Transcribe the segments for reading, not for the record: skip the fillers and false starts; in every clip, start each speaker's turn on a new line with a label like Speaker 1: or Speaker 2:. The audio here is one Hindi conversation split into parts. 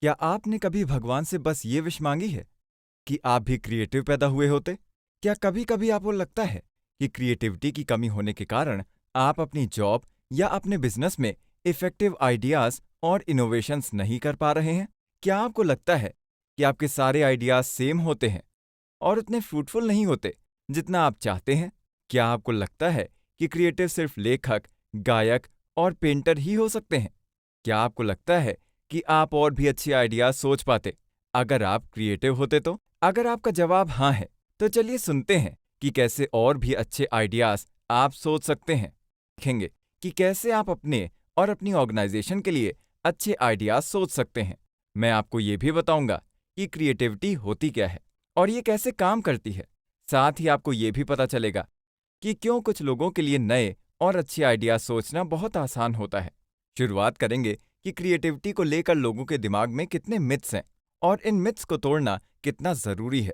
Speaker 1: क्या आपने कभी भगवान से बस ये विश मांगी है कि आप भी क्रिएटिव पैदा हुए होते? क्या कभी कभी आपको लगता है कि क्रिएटिविटी की कमी होने के कारण आप अपनी जॉब या अपने बिजनेस में इफेक्टिव आइडियाज और इनोवेशंस नहीं कर पा रहे हैं? क्या आपको लगता है कि आपके सारे आइडियाज सेम होते हैं और उतने फ्रूटफुल नहीं होते जितना आप चाहते हैं? क्या आपको लगता है कि क्रिएटिव सिर्फ लेखक, गायक और पेंटर ही हो सकते हैं? क्या आपको लगता है कि आप और भी अच्छे आइडियाज सोच पाते अगर आप क्रिएटिव होते तो? अगर आपका जवाब हाँ है, तो चलिए सुनते हैं कि कैसे और भी अच्छे आइडियाज आप सोच सकते हैं। देखेंगे कि कैसे आप अपने और अपनी ऑर्गेनाइजेशन के लिए अच्छे आइडियाज सोच सकते हैं। मैं आपको ये भी बताऊंगा कि क्रिएटिविटी होती क्या है और ये कैसे काम करती है। साथ ही आपको ये भी पता चलेगा कि क्यों कुछ लोगों के लिए नए और अच्छे आइडियाज सोचना बहुत आसान होता है। शुरुआत करेंगे कि क्रिएटिविटी को लेकर लोगों के दिमाग में कितने मिथ्स हैं और इन मिथ्स को तोड़ना कितना जरूरी है।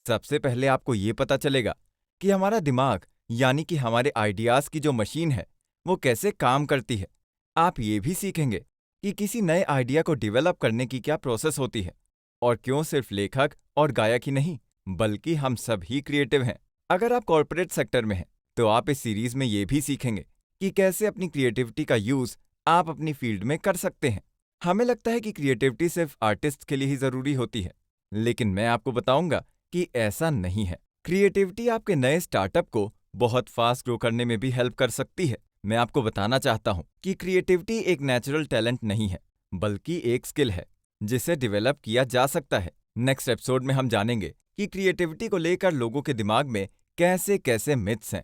Speaker 1: सबसे पहले आपको ये पता चलेगा कि हमारा दिमाग यानी कि हमारे आइडियाज की जो मशीन है वो कैसे काम करती है। आप ये भी सीखेंगे कि किसी नए आइडिया को डेवलप करने की क्या प्रोसेस होती है और क्यों सिर्फ लेखक और गायक ही नहीं बल्कि हम सब ही क्रिएटिव हैं। अगर आप कॉर्पोरेट सेक्टर में हैं तो आप इस सीरीज में ये भी सीखेंगे कि कैसे अपनी क्रिएटिविटी का यूज आप अपनी फील्ड में कर सकते हैं। हमें लगता है कि क्रिएटिविटी सिर्फ आर्टिस्ट के लिए ही जरूरी होती है, लेकिन मैं आपको बताऊंगा कि ऐसा नहीं है। क्रिएटिविटी आपके नए स्टार्टअप को बहुत फास्ट ग्रो करने में भी हेल्प कर सकती है। मैं आपको बताना चाहता हूं कि क्रिएटिविटी एक नेचुरल टैलेंट नहीं है, बल्कि एक स्किल है जिसे डेवलप किया जा सकता है। नेक्स्ट एपिसोड में हम जानेंगे कि क्रिएटिविटी को लेकर लोगों के दिमाग में कैसे कैसे मिथ्स हैं।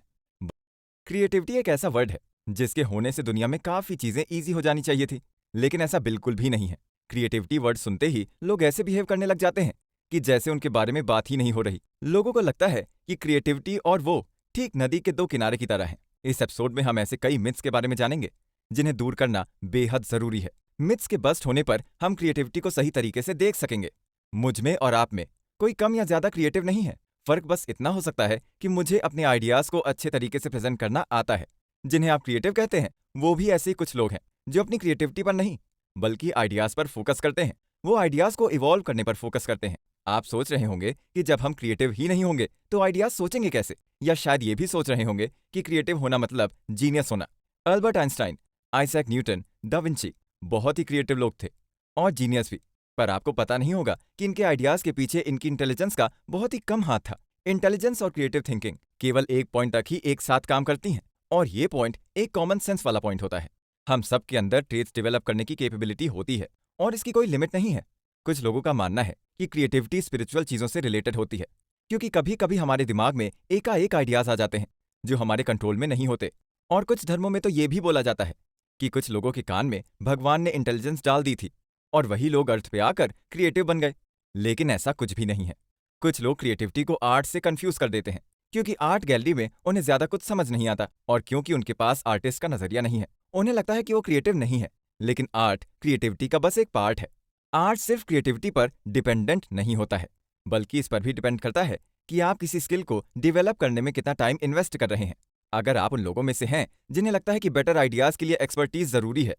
Speaker 1: क्रिएटिविटी एक ऐसा वर्ड है जिसके होने से दुनिया में काफी चीजें इजी हो जानी चाहिए थी, लेकिन ऐसा बिल्कुल भी नहीं है। क्रिएटिविटी वर्ड सुनते ही लोग ऐसे बिहेव करने लग जाते हैं कि जैसे उनके बारे में बात ही नहीं हो रही। लोगों को लगता है कि क्रिएटिविटी और वो ठीक नदी के दो किनारे की तरह हैं। इस एपिसोड में हम ऐसे कई मिथ्स के बारे में जानेंगे जिन्हें दूर करना बेहद जरूरी है। मिथ्स के बस्ट होने पर हम क्रिएटिविटी को सही तरीके से देख सकेंगे। मुझ में और आप में कोई कम या ज्यादा क्रिएटिव नहीं है। फर्क बस इतना हो सकता है कि मुझे अपने आइडियाज को अच्छे तरीके से प्रेजेंट करना आता है। जिन्हें आप क्रिएटिव कहते हैं वो भी ऐसे ही कुछ लोग हैं जो अपनी क्रिएटिविटी पर नहीं बल्कि आइडियाज पर फोकस करते हैं। वो आइडियाज को इवॉल्व करने पर फोकस करते हैं। आप सोच रहे होंगे कि जब हम क्रिएटिव ही नहीं होंगे तो आइडियाज सोचेंगे कैसे, या शायद ये भी सोच रहे होंगे कि क्रिएटिव होना मतलब जीनियस होना। Albert Einstein, Isaac Newton, da Vinci बहुत ही क्रिएटिव लोग थे और जीनियस भी। पर आपको पता नहीं होगा कि इनके आइडियाज के पीछे इनकी इंटेलिजेंस का बहुत ही कम हाथ था। इंटेलिजेंस और क्रिएटिव थिंकिंग केवल एक पॉइंट तक ही एक साथ काम करती हैं, और ये पॉइंट एक कॉमन सेंस वाला पॉइंट होता है। हम सब के अंदर ट्रेट्स डेवलप करने की कैपेबिलिटी होती है और इसकी कोई लिमिट नहीं है। कुछ लोगों का मानना है कि क्रिएटिविटी स्पिरिचुअल चीजों से रिलेटेड होती है, क्योंकि कभी कभी हमारे दिमाग में एकाएक आइडियाज आ जाते हैं जो हमारे कंट्रोल में नहीं होते। और कुछ धर्मों में तो ये भी बोला जाता है कि कुछ लोगों के कान में भगवान ने इंटेलिजेंस डाल दी थी और वही लोग अर्थ पे आकर क्रिएटिव बन गए। लेकिन ऐसा कुछ भी नहीं है। कुछ लोग क्रिएटिविटी को आर्ट से कंफ्यूज कर देते हैं, क्योंकि आर्ट गैलरी में उन्हें ज्यादा कुछ समझ नहीं आता और क्योंकि उनके पास आर्टिस्ट का नजरिया नहीं है, उन्हें लगता है कि वो क्रिएटिव नहीं है। लेकिन आर्ट क्रिएटिविटी का बस एक पार्ट है। आर्ट सिर्फ क्रिएटिविटी पर डिपेंडेंट नहीं होता है, बल्कि इस पर भी डिपेंड करता है कि आप किसी स्किल को डेवलप करने में कितना टाइम इन्वेस्ट कर रहे हैं। अगर आप उन लोगों में से हैं जिन्हें लगता है कि बेटर आइडियाज के लिए एक्सपर्टीज जरूरी है,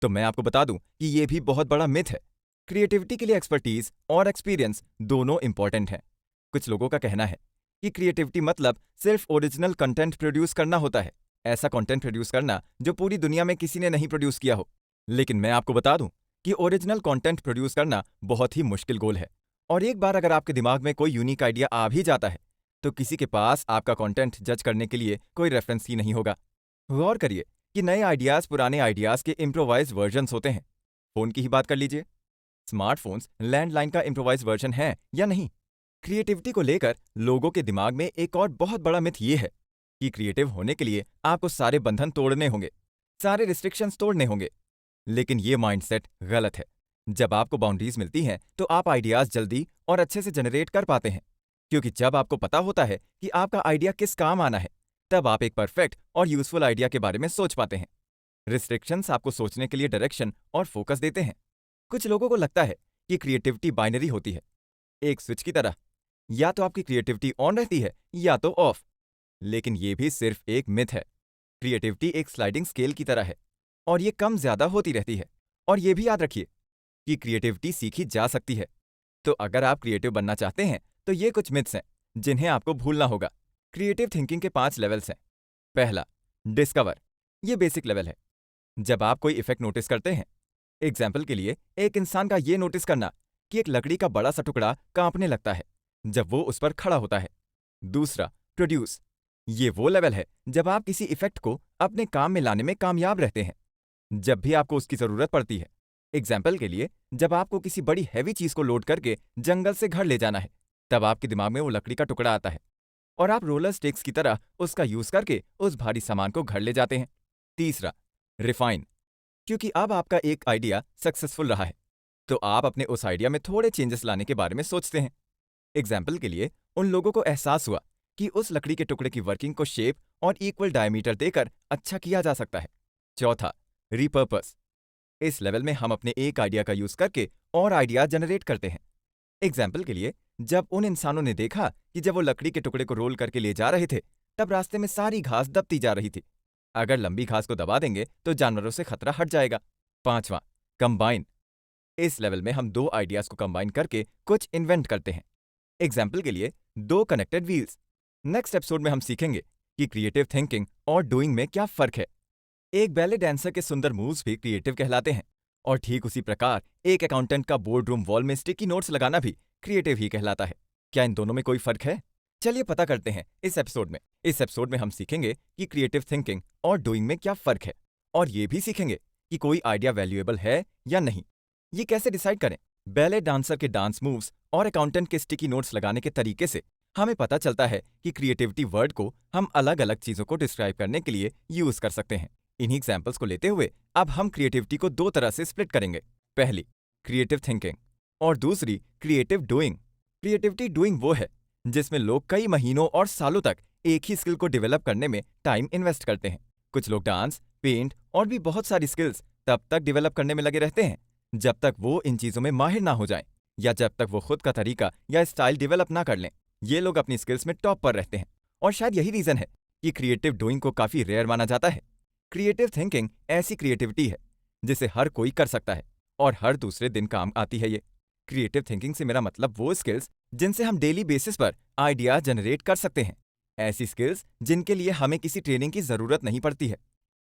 Speaker 1: तो मैं आपको बता दूं कि ये भी बहुत बड़ा मिथ है। क्रिएटिविटी के लिए एक्सपर्टीज और एक्सपीरियंस दोनों इंपॉर्टेंट हैं। कुछ लोगों का कहना है कि क्रिएटिविटी मतलब सिर्फ ओरिजिनल कंटेंट प्रोड्यूस करना होता है, ऐसा कंटेंट प्रोड्यूस करना जो पूरी दुनिया में किसी ने नहीं प्रोड्यूस किया हो। लेकिन मैं आपको बता दूं कि ओरिजिनल कंटेंट प्रोड्यूस करना बहुत ही मुश्किल गोल है, और एक बार अगर आपके दिमाग में कोई यूनिक आइडिया आ भी जाता है तो किसी के पास आपका कंटेंट जज करने के लिए कोई रेफरेंस ही नहीं होगा। गौर करिए कि नए आइडियाज पुराने आइडियाज के इम्प्रोवाइज्ड वर्जन्स होते हैं। फोन की ही बात कर लीजिए, स्मार्टफोन्स लैंडलाइन का इम्प्रोवाइज्ड वर्जन है या नहीं। क्रिएटिविटी को लेकर लोगों के दिमाग में एक और बहुत बड़ा मिथ ये है कि क्रिएटिव होने के लिए आपको सारे बंधन तोड़ने होंगे, सारे रिस्ट्रिक्शंस तोड़ने होंगे। लेकिन ये माइंडसेट गलत है। जब आपको बाउंड्रीज मिलती हैं तो आप आइडियाज जल्दी और अच्छे से जनरेट कर पाते हैं, क्योंकि जब आपको पता होता है कि आपका आइडिया किस काम आना है, तब आप एक परफेक्ट और यूजफुल आइडिया के बारे में सोच पाते हैं। रिस्ट्रिक्शंस आपको सोचने के लिए डायरेक्शन और फोकस देते हैं। कुछ लोगों को लगता है कि क्रिएटिविटी बाइनरी होती है, एक स्विच की तरह, या तो आपकी क्रिएटिविटी ऑन रहती है या तो ऑफ। लेकिन ये भी सिर्फ एक मिथ है। क्रिएटिविटी एक स्लाइडिंग स्केल की तरह है और ये कम ज्यादा होती रहती है। और ये भी याद रखिए कि क्रिएटिविटी सीखी जा सकती है। तो अगर आप क्रिएटिव बनना चाहते हैं तो ये कुछ मिथ्स हैं जिन्हें आपको भूलना होगा। क्रिएटिव थिंकिंग के 5 लेवल्स हैं। पहला, डिस्कवर। ये बेसिक लेवल है। जब आप कोई इफेक्ट नोटिस करते हैं, एग्जाम्पल के लिए एक इंसान का ये नोटिस करना कि एक लकड़ी का बड़ा सा टुकड़ा कांपने लगता है जब वो उस पर खड़ा होता है। दूसरा, प्रोड्यूस। ये वो लेवल है जब आप किसी इफेक्ट को अपने काम में लाने में कामयाब रहते हैं जब भी आपको उसकी जरूरत पड़ती है। एग्जाम्पल के लिए, जब आपको किसी बड़ी हैवी चीज को लोड करके जंगल से घर ले जाना है, तब आपके दिमाग में वो लकड़ी का टुकड़ा आता है और आप रोलर स्टिक्स की तरह उसका यूज करके उस भारी सामान को घर ले जाते हैं। तीसरा, रिफाइन। क्योंकि अब आपका एक आइडिया सक्सेसफुल रहा है, तो आप अपने उस आइडिया में थोड़े चेंजेस लाने के बारे में सोचते हैं। एग्जाम्पल के लिए, उन लोगों को एहसास हुआ कि उस लकड़ी के टुकड़े की वर्किंग को शेप और इक्वल डायमीटर देकर अच्छा किया जा सकता है। चौथा, रिपर्पस। इस लेवल में हम अपने एक आइडिया का यूज करके और आइडिया जनरेट करते हैं। एग्जाम्पल के लिए, जब उन इंसानों ने देखा कि जब वो लकड़ी के टुकड़े को रोल करके ले जा रहे थे, तब रास्ते में सारी घास दबती जा रही थी। अगर लंबी घास को दबा देंगे तो जानवरों से खतरा हट जाएगा। पांचवा, कंबाइन। इस लेवल में हम दो आइडियाज को कंबाइन करके कुछ इन्वेंट करते हैं। एग्जाम्पल के लिए, दो कनेक्टेड व्हील्स। नेक्स्ट एपिसोड में हम सीखेंगे कि क्रिएटिव थिंकिंग और डूइंग में क्या फर्क है। एक बैले डांसर के सुंदर मूव्स भी क्रिएटिव कहलाते हैं और ठीक उसी प्रकार एक अकाउंटेंट का बोर्ड रूम वॉल में स्टिकी नोट्स लगाना भी क्रिएटिव ही कहलाता है। क्या इन दोनों में कोई फर्क है? चलिए पता करते हैं इस एपिसोड में। इस एपिसोड में हम सीखेंगे कि क्रिएटिव थिंकिंग और डूइंग में क्या फर्क है, और ये भी सीखेंगे कि कोई आइडिया वैल्यूएबल है या नहीं। ये कैसे डिसाइड करें? बैले डांसर के डांस मूव्स और अकाउंटेंट के स्टिकी नोट्स लगाने के तरीके से हमें पता चलता है कि क्रिएटिविटी वर्ड को हम अलग अलग चीजों को डिस्क्राइब करने के लिए यूज कर सकते हैं। इन्हीं एग्जाम्पल्स को लेते हुए अब हम क्रिएटिविटी को दो तरह से स्प्लिट करेंगे। पहली, क्रिएटिव थिंकिंग, और दूसरी, क्रिएटिव डूइंग। क्रिएटिविटी डूइंग वो है जिसमें लोग कई महीनों और सालों तक एक ही स्किल को डेवलप करने में टाइम इन्वेस्ट करते हैं। कुछ लोग डांस, पेंट और भी बहुत सारी स्किल्स तब तक डेवलप करने में लगे रहते हैं जब तक वो इन चीजों में माहिर ना हो जाएं, या जब तक वो खुद का तरीका या स्टाइल डेवलप ना कर लें। ये लोग अपनी स्किल्स में टॉप पर रहते हैं, और शायद यही रीजन है कि क्रिएटिव डूइंग को काफी रेयर माना जाता है। क्रिएटिव थिंकिंग ऐसी क्रिएटिविटी है जिसे हर कोई कर सकता है और हर दूसरे दिन काम आती है। ये क्रिएटिव थिंकिंग से मेरा मतलब वो स्किल्स जिनसे हम डेली बेसिस पर आइडिया जनरेट कर सकते हैं। ऐसी स्किल्स जिनके लिए हमें किसी ट्रेनिंग की जरूरत नहीं पड़ती है।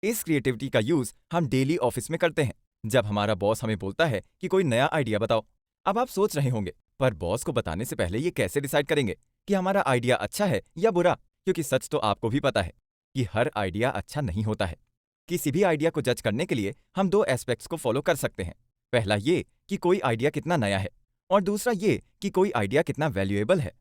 Speaker 1: इस क्रिएटिविटी का यूज हम डेली ऑफिस में करते हैं, जब हमारा बॉस हमें बोलता है कि कोई नया आइडिया बताओ। अब आप सोच रहे होंगे, पर बॉस को बताने से पहले ये कैसे डिसाइड करेंगे कि हमारा आइडिया अच्छा है या बुरा? क्योंकि सच तो आपको भी पता है कि हर आइडिया अच्छा नहीं होता है। किसी भी आइडिया को जज करने के लिए हम दो एस्पेक्ट्स को फॉलो कर सकते हैं। पहला ये कि कोई आइडिया कितना नया है, और दूसरा ये कि कोई आइडिया कितना वैल्यूएबल है।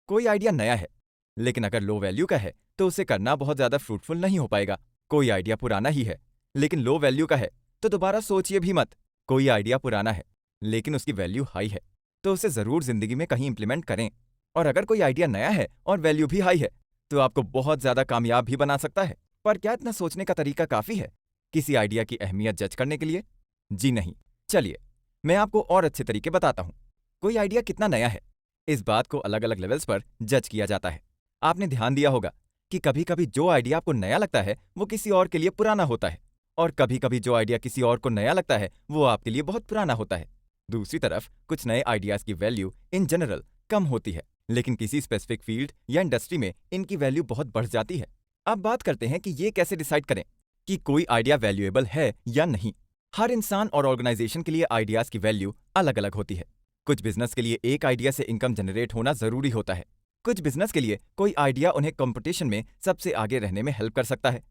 Speaker 1: कोई आइडिया नया है, लेकिन अगर लो वैल्यू का है तो उसे करना बहुत ज्यादा फ्रूटफुल नहीं हो पाएगा। कोई आइडिया पुराना ही है, लेकिन लो वैल्यू का है, तो दोबारा सोचिए भी मत। कोई आइडिया पुराना है, लेकिन उसकी वैल्यू हाई है, तो उसे जरूर जिंदगी में कहीं इंप्लीमेंट करें। और अगर कोई आइडिया नया है और वैल्यू भी हाई है, तो आपको बहुत ज्यादा कामयाब भी बना सकता है। पर क्या इतना सोचने का तरीका काफी है किसी आइडिया की अहमियत जज करने के लिए? जी नहीं। चलिए मैं आपको और अच्छे तरीके बताता हूँ। कोई आइडिया कितना नया है, इस बात को अलग अलग लेवल्स पर जज किया जाता है। आपने ध्यान दिया होगा कि कभी कभी जो आइडिया आपको नया लगता है वो किसी और के लिए पुराना होता है, और कभी कभी जो आइडिया किसी और को नया लगता है वो आपके लिए बहुत पुराना होता है। दूसरी तरफ कुछ नए आइडियाज की वैल्यू इन जनरल कम होती है, लेकिन किसी स्पेसिफिक फील्ड या इंडस्ट्री में इनकी वैल्यू बहुत बढ़ जाती है। अब बात करते हैं कि ये कैसे डिसाइड करें कि कोई आइडिया वैल्यूएबल है या नहीं। हर इंसान और ऑर्गेनाइजेशन के लिए आइडियाज की वैल्यू अलग अलग होती है। कुछ बिजनेस के लिए एक आइडिया से इनकम जनरेट होना जरूरी होता है। कुछ बिजनेस के लिए कोई आइडिया उन्हें कंपटीशन में सबसे आगे रहने में हेल्प कर सकता है।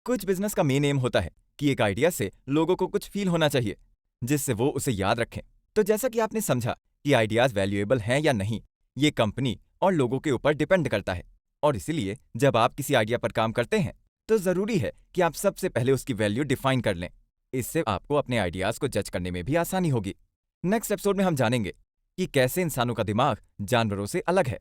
Speaker 1: कुछ बिजनेस का मेन एम होता है कि एक आइडिया से लोगों को कुछ फील होना चाहिए जिससे वो उसे याद रखें। तो जैसा कि आपने समझा कि आइडियाज वैल्यूएबल हैं या नहीं, ये कंपनी और लोगों के ऊपर डिपेंड करता है। और इसीलिए जब आप किसी आइडिया पर काम करते हैं तो जरूरी है कि आप सबसे पहले उसकी वैल्यू डिफाइन कर लें। इससे आपको अपने आइडियाज को जज करने में भी आसानी होगी। नेक्स्ट एपिसोड में हम जानेंगे कि कैसे इंसानों का दिमाग जानवरों से अलग है।